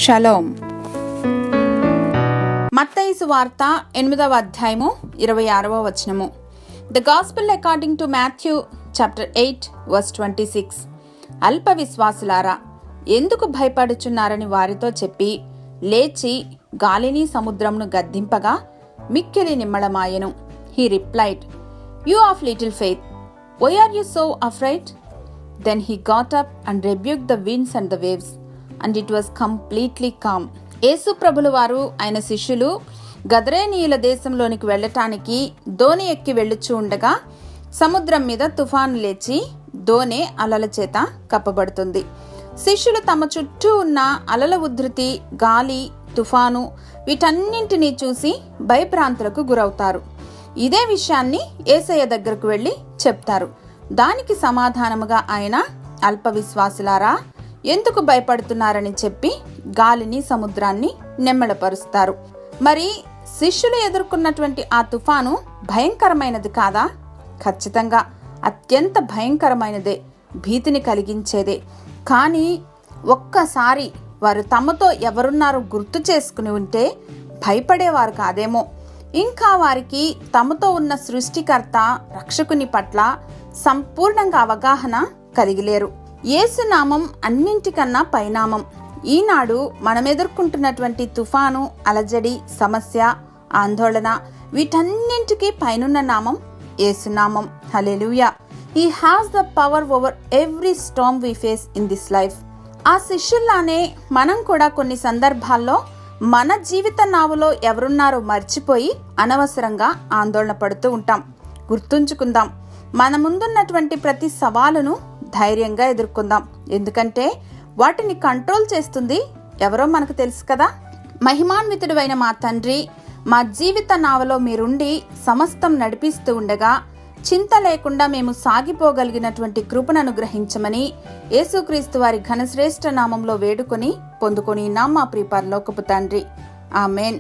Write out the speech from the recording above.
Shalom. మత్తయి సువార్త 8వ అధ్యాయము 26వ వచనము. The gospel according to Matthew chapter 8 verse 26. అల్ప విశ్వాసులారా, ఎందుకు భయపడుచున్నారని వారితో చెప్పి లేచి గాలిని సముద్రమును గద్దింపగా మిక్కిలి నిమ్మళమాయెను. He replied, you of little faith, why are you so afraid? Then he got up and rebuked the winds and the waves, and it was completely calm. యేసు ప్రభులు వారు ఆయన శిష్యులు గదరేనీయుల దేశంలోనికి వెళ్ళటానికి దోణి ఎక్కి వెళ్ళుచూ ఉండగా సముద్రం మీద తుఫాను లేచి దోణి అలల చేత కప్పబడుతుంది. శిష్యులు తమ చుట్టూ ఉన్న అలల ఉధృతి, గాలి, తుఫాను వీటన్నింటినీ చూసి భయభ్రాంతులకు గురవుతారు. ఇదే విషయాన్ని యేసయ్య దగ్గరకు వెళ్ళి చెప్తారు. దానికి సమాధానముగా ఆయన, అల్ప విశ్వాసులారా, ఎందుకు భయపడుతున్నారని చెప్పి గాలిని సముద్రాన్ని నెమ్మళపరుస్తారు. మరి శిష్యులు ఎదుర్కొన్నటువంటి ఆ తుఫాను భయంకరమైనది కాదా? ఖచ్చితంగా అత్యంత భయంకరమైనదే, భీతిని కలిగించేదే. కానీ ఒక్కసారి వారు తమతో ఎవరున్నారో గుర్తు చేసుకుని ఉంటే భయపడేవారు కాదేమో. ఇంకా వారికి తమతో ఉన్న సృష్టికర్త, రక్షకుని పట్ల సంపూర్ణంగా అవగాహన కలిగిలేరు. యేసు నామం అన్నింటికన్నా పైనామం. ఈనాడు మనం ఎదుర్కొంటున్నటువంటి తుఫాను, అలజడి, సమస్య, ఆందోళన వీటన్నింటికీ పైనున్న నామం యేసునామం. హల్లెలూయా. He has the power over every storm we face in this life. ఆ శిష్యుల్లానే మనం కూడా కొన్ని సందర్భాల్లో మన జీవిత నావలో ఎవరున్నారో మర్చిపోయి అనవసరంగా ఆందోళన పడుతూ ఉంటాం. గుర్తుంచుకుందాం, మన ముందున్నటువంటి ప్రతి సవాలును ధైర్యంగా ఎదుర్కొందాం. ఎందుకంటే వాటిని కంట్రోల్ చేస్తుంది ఎవరో మనకు తెలుసు కదా. మహిమాన్వితుడైన మా తండ్రి, మా జీవిత నావలో మీరుండి సమస్తం నడిపిస్తూ ఉండగా చింత లేకుండా మేము సాగిపోగలిగినటువంటి కృపను అనుగ్రహించమని యేసుక్రీస్తు వారి ఘనశ్రేష్ఠ నామంలో వేడుకొని పొందుకొని మా ప్రియ పరలోకపు తండ్రి. ఆమేన్.